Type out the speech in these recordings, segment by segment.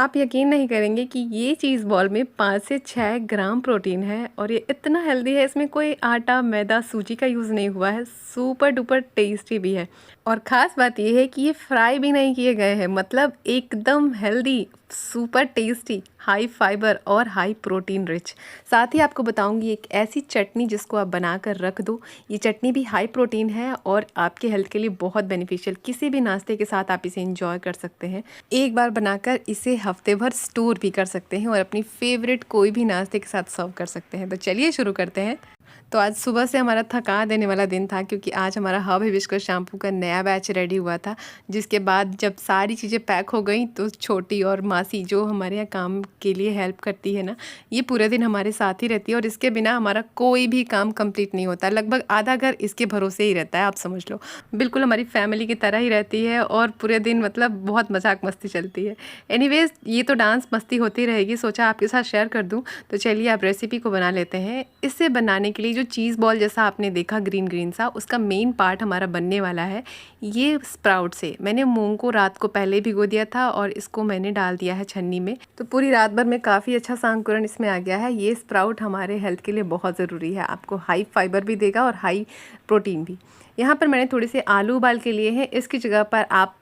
आप यकीन नहीं करेंगे कि ये चीज़ बॉल में 5 से 6 ग्राम प्रोटीन है और ये इतना हेल्दी है। इसमें कोई आटा, मैदा, सूजी का यूज़ नहीं हुआ है। सुपर डुपर टेस्टी भी है और ख़ास बात ये है कि ये फ्राई भी नहीं किए गए हैं। मतलब एकदम healthy, super tasty, high fibre और हाई प्रोटीन रिच। साथ ही आपको बताऊंगी एक ऐसी चटनी जिसको आप बनाकर रख दो। ये चटनी भी हाई प्रोटीन है और आपके हेल्थ के लिए बहुत बेनिफिशियल। किसी भी नाश्ते के साथ आप इसे इंजॉय कर सकते हैं। एक बार बनाकर इसे हफ्ते भर स्टोर भी कर सकते हैं और अपनी फेवरेट कोई भी नाश्ते के साथ सर्व कर सकते हैं। तो चलिए शुरू करते हैं। तो आज सुबह से हमारा थका देने वाला दिन था क्योंकि आज हमारा हब हिबिस्कस शैम्पू का नया बैच रेडी हुआ था। जिसके बाद जब सारी चीज़ें पैक हो गई तो छोटी और मासी जो हमारे यहाँ काम के लिए हेल्प करती है ना, ये पूरे दिन हमारे साथ ही रहती है और इसके बिना हमारा कोई भी काम कंप्लीट नहीं होता। लगभग आधा घर इसके भरोसे ही रहता है, आप समझ लो। बिल्कुल हमारी फैमिली की तरह ही रहती है और पूरे दिन मतलब बहुत मजाक मस्ती चलती है। एनीवेज, ये तो डांस मस्ती होती रहेगी, सोचा आपके साथ शेयर कर दूँ। तो चलिए आप रेसिपी को बना लेते हैं। इससे बनाने के लिए जो चीज़ बॉल जैसा आपने देखा ग्रीन ग्रीन सा, उसका मेन पार्ट हमारा बनने वाला है ये स्प्राउट से। मैंने मूंग को रात को पहले भिगो दिया था और इसको मैंने डाल दिया है छन्नी में। तो पूरी रात भर में काफ़ी अच्छा सा अंकुरण इसमें आ गया है। ये स्प्राउट हमारे हेल्थ के लिए बहुत ज़रूरी है, आपको हाई फाइबर भी देगा और हाई प्रोटीन भी। यहाँ पर मैंने थोड़े से आलू उबाल के लिए हैं। इसकी जगह पर आप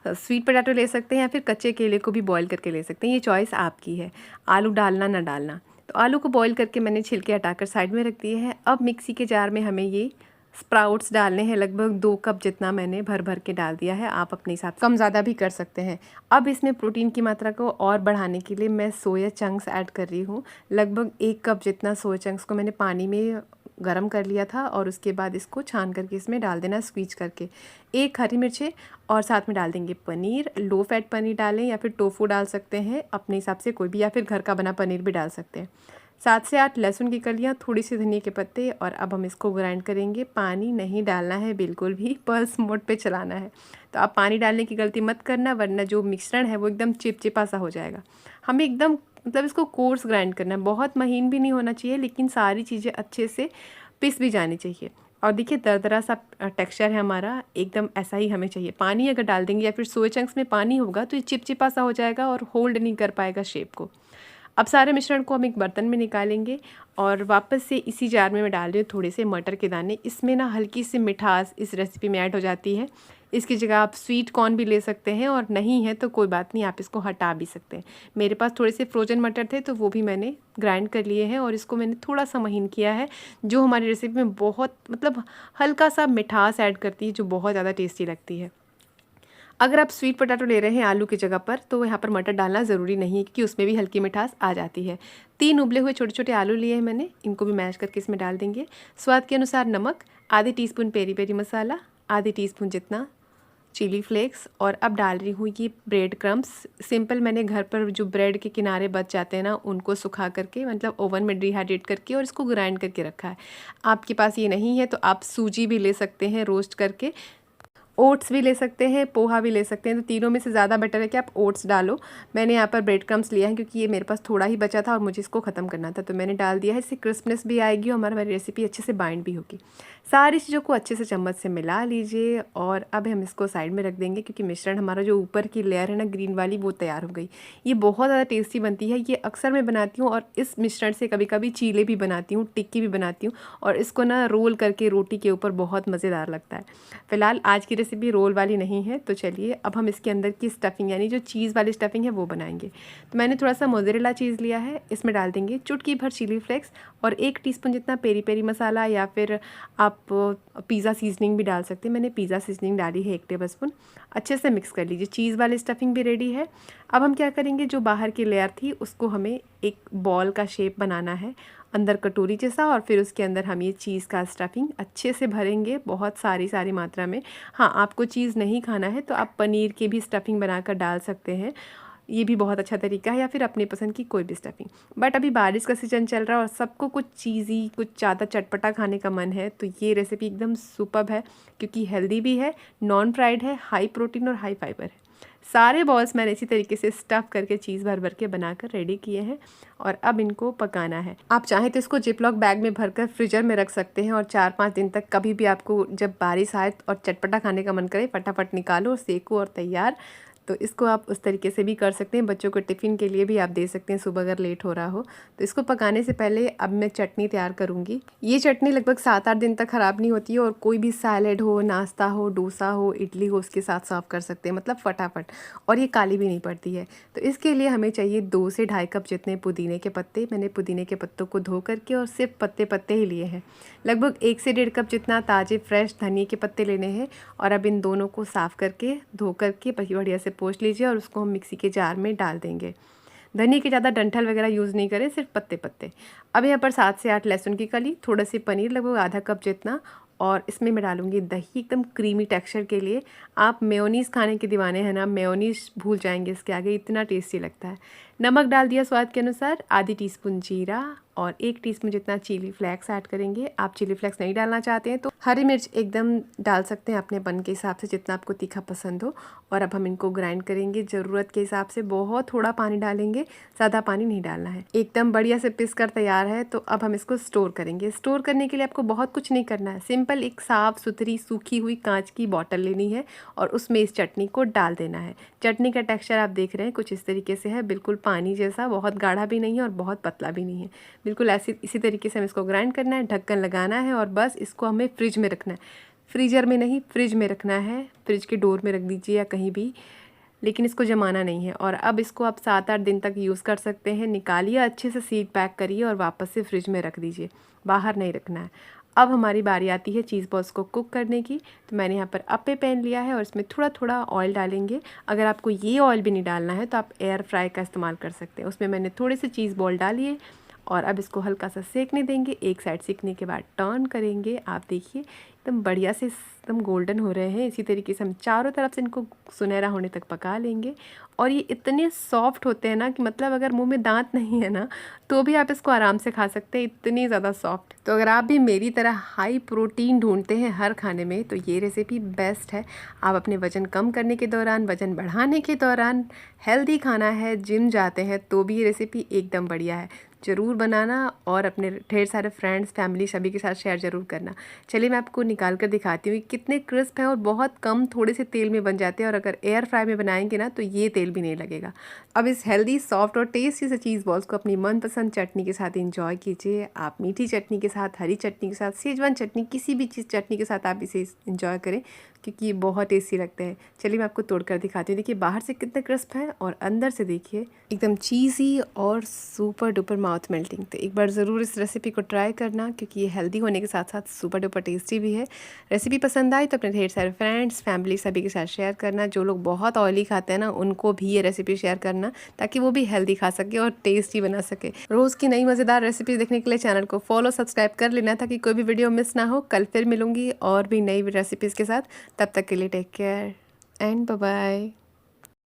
स्वीट पोटैटो ले सकते हैं या फिर कच्चे केले को भी बॉईल करके ले सकते हैं, ये चॉइस आपकी है, आलू डालना ना डालना। तो आलू को बॉईल करके मैंने छिलके हटाकर साइड में रख दिए हैं। अब मिक्सी के जार में हमें ये स्प्राउट्स डालने हैं। लगभग 2 कप जितना मैंने भर भर के डाल दिया है, आप अपने हिसाब से कम ज़्यादा भी कर सकते हैं। अब इसमें प्रोटीन की मात्रा को और बढ़ाने के लिए मैं सोया चंक्स ऐड कर रही हूँ। लगभग 1 कप जितना सोया चंक्स को मैंने पानी में गरम कर लिया था और उसके बाद इसको छान करके इसमें डाल देना स्क्वीज करके। 1 हरी मिर्चें और साथ में डाल देंगे पनीर। लो फैट पनीर डालें या फिर टोफू डाल सकते हैं अपने हिसाब से, कोई भी, या फिर घर का बना पनीर भी डाल सकते हैं। 7 से 8 लहसुन की कलियाँ, थोड़ी सी धनिया के पत्ते और अब हम इसको ग्राइंड करेंगे। पानी नहीं डालना है बिल्कुल भी, पल्स मोड पे चलाना है। तो आप पानी डालने की गलती मत करना वरना जो मिश्रण है वो एकदम चिपचिपा सा हो जाएगा। हमें एकदम मतलब इसको कोर्स ग्राइंड करना है, बहुत महीन भी नहीं होना चाहिए लेकिन सारी चीज़ें अच्छे से पिस भी जानी चाहिए। और देखिए दरदरा सा टेक्सचर है हमारा, एकदम ऐसा ही हमें चाहिए। पानी अगर डाल देंगे या फिर सोया चंक्स में पानी होगा तो ये चिपचिपा सा हो जाएगा और होल्ड नहीं कर पाएगा शेप को। अब सारे मिश्रण को हम एक बर्तन में निकालेंगे और वापस से इसी जार में मैं डाल रही हूँ थोड़े से मटर के दाने। इसमें ना हल्की सी मिठास इस रेसिपी में ऐड हो जाती है। इसकी जगह आप स्वीट कॉर्न भी ले सकते हैं और नहीं है तो कोई बात नहीं, आप इसको हटा भी सकते हैं। मेरे पास थोड़े से फ्रोजन मटर थे तो वो भी मैंने ग्राइंड कर लिए हैं और इसको मैंने थोड़ा सा महीन किया है, जो हमारी रेसिपी में बहुत मतलब हल्का सा मिठास ऐड करती है, जो बहुत ज़्यादा टेस्टी लगती है। अगर आप स्वीट पोटैटो ले रहे हैं आलू की जगह पर तो यहाँ पर मटर डालना ज़रूरी नहीं है क्योंकि उसमें भी हल्की मिठास आ जाती है। 3 उबले हुए छोटे छोटे आलू लिए हैं मैंने, इनको भी मैश करके इसमें डाल देंगे। स्वाद के अनुसार नमक, आधे टीस्पून पेरी पेरी मसाला, आधे टीस्पून जितना चिली फ्लेक्स और अब डाल रही हूँ ये ब्रेड क्रम्स। सिंपल मैंने घर पर जो ब्रेड के किनारे बच जाते हैं ना, उनको सुखा करके मतलब ओवन में डिहाइड्रेट करके और इसको ग्राइंड करके रखा है। आपके पास ये नहीं है तो आप सूजी भी ले सकते हैं रोस्ट करके, ओट्स भी ले सकते हैं, पोहा भी ले सकते हैं। तो तीनों में से ज़्यादा बेटर है कि आप ओट्स डालो। मैंने यहाँ पर ब्रेड क्रम्स लिया है क्योंकि ये मेरे पास थोड़ा ही बचा था और मुझे इसको ख़त्म करना था, तो मैंने डाल दिया है। इससे क्रिस्पनेस भी आएगी और हमारी रेसिपी अच्छे से बाइंड भी होगी। सारी चीज़ों को अच्छे से चम्मच से मिला लीजिए और अब हम इसको साइड में रख देंगे क्योंकि मिश्रण हमारा जो ऊपर की लेयर है ना ग्रीन वाली, वो तैयार हो गई। ये बहुत ज़्यादा टेस्टी बनती है, ये अक्सर मैं बनाती हूँ और इस मिश्रण से कभी कभी चीले भी बनाती हूँ, टिक्की भी बनाती हूँ और इसको ना रोल करके रोटी के ऊपर बहुत मज़ेदार लगता है। फिलहाल आज की रेसिपी रोल वाली नहीं है, तो चलिए अब हम इसके अंदर की स्टफिंग यानी जो चीज़ वाली स्टफिंग है वो बनाएंगे। तो मैंने थोड़ा सा मोज़रेला चीज़ लिया है, इसमें डाल देंगे चुटकी भर चिली फ्लेक्स और 1 टीस्पून जितना पेरी पेरी मसाला या फिर आप पिज़्ज़ा सीजनिंग भी डाल सकते हैं। मैंने पिज़्ज़ा सीजनिंग डाली है 1 टेबलस्पून। अच्छे से मिक्स कर लीजिए। चीज़ वाली स्टफिंग भी रेडी है। अब हम क्या करेंगे, जो बाहर की लेयर थी उसको हमें एक बॉल का शेप बनाना है, अंदर कटोरी जैसा, और फिर उसके अंदर हम ये चीज़ का स्टफिंग अच्छे से भरेंगे, बहुत सारी मात्रा में। हाँ, आपको चीज़ नहीं खाना है तो आप पनीर की भी स्टफिंग बनाकर डाल सकते हैं, ये भी बहुत अच्छा तरीका है, या फिर अपनी पसंद की कोई भी स्टफिंग। बट अभी बारिश का सीज़न चल रहा है और सबको कुछ चीज़ी, कुछ ज़्यादा चटपटा खाने का मन है, तो ये रेसिपी एकदम सुपर्ब है क्योंकि हेल्दी भी है, नॉन फ्राइड है, हाई प्रोटीन और हाई फाइबर है। सारे बॉल्स मैंने इसी तरीके से स्टफ़ करके चीज़ भर भर के बनाकर रेडी किए हैं और अब इनको पकाना है। आप चाहें तो इसको जिपलॉक बैग में भरकर फ्रीजर में रख सकते हैं और 4-5 दिन तक कभी भी आपको जब बारिश आए और चटपटा खाने का मन करे फटाफट निकालो, सेको और तैयार। तो इसको आप उस तरीके से भी कर सकते हैं, बच्चों को टिफ़िन के लिए भी आप दे सकते हैं सुबह अगर लेट हो रहा हो। तो इसको पकाने से पहले अब मैं चटनी तैयार करूँगी। ये चटनी लगभग 7-8 दिन तक ख़राब नहीं होती है और कोई भी सैलेड हो, नाश्ता हो, डोसा हो, इडली हो, उसके साथ सर्व कर सकते हैं, मतलब फटाफट, और ये काली भी नहीं पड़ती है। तो इसके लिए हमें चाहिए 2 से ढाई कप जितने पुदीने के पत्ते। मैंने पुदीने के पत्तों को धो करके और सिर्फ पत्ते पत्ते ही लिए हैं। लगभग 1 से 1.5 कप जितना ताज़े फ्रेश धनिए के पत्ते लेने हैं और अब इन दोनों को साफ़ करके धो करके बढ़िया से पोंछ लीजिए और उसको हम मिक्सी के जार में डाल देंगे। धनिए के ज़्यादा डंठल वगैरह यूज़ नहीं करें, सिर्फ पत्ते पत्ते। अब यहाँ पर 7 से 8 लहसुन की कली, थोड़ा सी पनीर लगभग आधा कप जितना, और इसमें मैं डालूँगी दही एकदम क्रीमी टेक्सचर के लिए। आप मेयोनीज़ खाने के दीवाने हैं ना, मेयोनीज़ भूल जाएंगे इसके आगे, इतना टेस्टी लगता है। नमक डाल दिया स्वाद के अनुसार, आधी टीस्पून जीरा और 1 टीस्पून जितना चिली फ्लेक्स ऐड करेंगे। आप चिली फ्लेक्स नहीं डालना चाहते हैं तो हरी मिर्च एकदम डाल सकते हैं अपने मन के हिसाब से, जितना आपको तीखा पसंद हो। और अब हम इनको ग्राइंड करेंगे ज़रूरत के हिसाब से, बहुत थोड़ा पानी डालेंगे, ज़्यादा पानी नहीं डालना है। एकदम बढ़िया से पिस कर तैयार है। तो अब हम इसको स्टोर करेंगे। स्टोर करने के लिए आपको बहुत कुछ नहीं करना है, सिंपल एक साफ़ सुथरी सूखी हुई कांच की बॉटल लेनी है और उसमें इस चटनी को डाल देना है। चटनी का टेक्सचर आप देख रहे हैं कुछ इस तरीके से है, बिल्कुल पानी जैसा, बहुत गाढ़ा भी नहीं है और बहुत पतला भी नहीं है, बिल्कुल ऐसी इसी तरीके से हमें इसको ग्राइंड करना है। ढक्कन लगाना है और बस इसको हमें फ्रिज में रखना है, फ्रीजर में नहीं, फ्रिज में रखना है। फ्रिज के डोर में रख दीजिए या कहीं भी, लेकिन इसको जमाना नहीं है। और अब इसको आप 7-8 दिन तक यूज़ कर सकते हैं। निकालिए, अच्छे से सील पैक करिए और वापस से फ्रिज में रख दीजिए, बाहर नहीं रखना है। अब हमारी बारी आती है चीज़ बॉल्स को कुक करने की। तो मैंने यहाँ पर अप्पे पैन लिया है और इसमें थोड़ा थोड़ा ऑयल डालेंगे। अगर आपको ये ऑयल भी नहीं डालना है तो आप एयर फ्राई का इस्तेमाल कर सकते हैं। उसमें मैंने थोड़े से चीज़ बॉल डालिए और अब इसको हल्का सा सेकने देंगे। एक साइड सेकने के बाद टर्न करेंगे। आप देखिए एकदम बढ़िया से एकदम गोल्डन हो रहे हैं। इसी तरीके से हम चारों तरफ से इनको सुनहरा होने तक पका लेंगे। और ये इतने सॉफ्ट होते हैं ना कि मतलब अगर मुंह में दांत नहीं है ना तो भी आप इसको आराम से खा सकते हैं, इतनी ज़्यादा सॉफ्ट। तो अगर आप भी मेरी तरह हाई प्रोटीन ढूंढते हैं हर खाने में तो ये रेसिपी बेस्ट है। आप अपने वज़न कम करने के दौरान, वज़न बढ़ाने के दौरान, हेल्दी खाना है, जिम जाते हैं तो भी ये रेसिपी एकदम बढ़िया है। ज़रूर बनाना और अपने ढेर सारे फ्रेंड्स, फैमिली सभी के साथ शेयर ज़रूर करना। चलिए मैं आपको निकाल कर दिखाती हूँ कितने क्रिस्प हैं और बहुत कम थोड़े से तेल में बन जाते हैं। और अगर एयर फ्राई में बनाएंगे ना तो ये तेल भी नहीं लगेगा। अब इस हेल्दी, सॉफ्ट और टेस्टी से चीज़ बॉल्स को अपनी मनपसंद चटनी के साथ एंजॉय कीजिए। आप मीठी चटनी के साथ, हरी चटनी के साथ, शेजवान चटनी, किसी भी चीज़ चटनी के साथ आप इसे एंजॉय करें क्योंकि ये बहुत टेस्टी लगते हैं। चलिए मैं आपको तोड़ कर दिखाती हूँ। देखिए बाहर से कितने क्रिस्प हैं और अंदर से देखिए एकदम चीज़ी और सुपर डुपर माउथ मेल्टिंग। तो एक बार ज़रूर इस रेसिपी को ट्राई करना क्योंकि ये हेल्दी होने के साथ साथ सुपर डुपर टेस्टी भी है। रेसिपी पसंद आई तो अपने ढेर सारे फ्रेंड्स, फैमिली सभी के साथ शेयर करना। जो लोग बहुत ऑयली खाते हैं ना उनको भी ये रेसिपी शेयर करना ताकि वो भी हेल्दी खा सके और टेस्टी बना सके। रोज़ की नई मज़ेदार रेसिपी देखने के लिए चैनल को फॉलो, सब्सक्राइब कर लेना ताकि कोई भी वीडियो मिस ना हो। कल फिर मिलूंगी और भी नई रेसिपीज़ के साथ। तब तक के लिए take care and bye bye.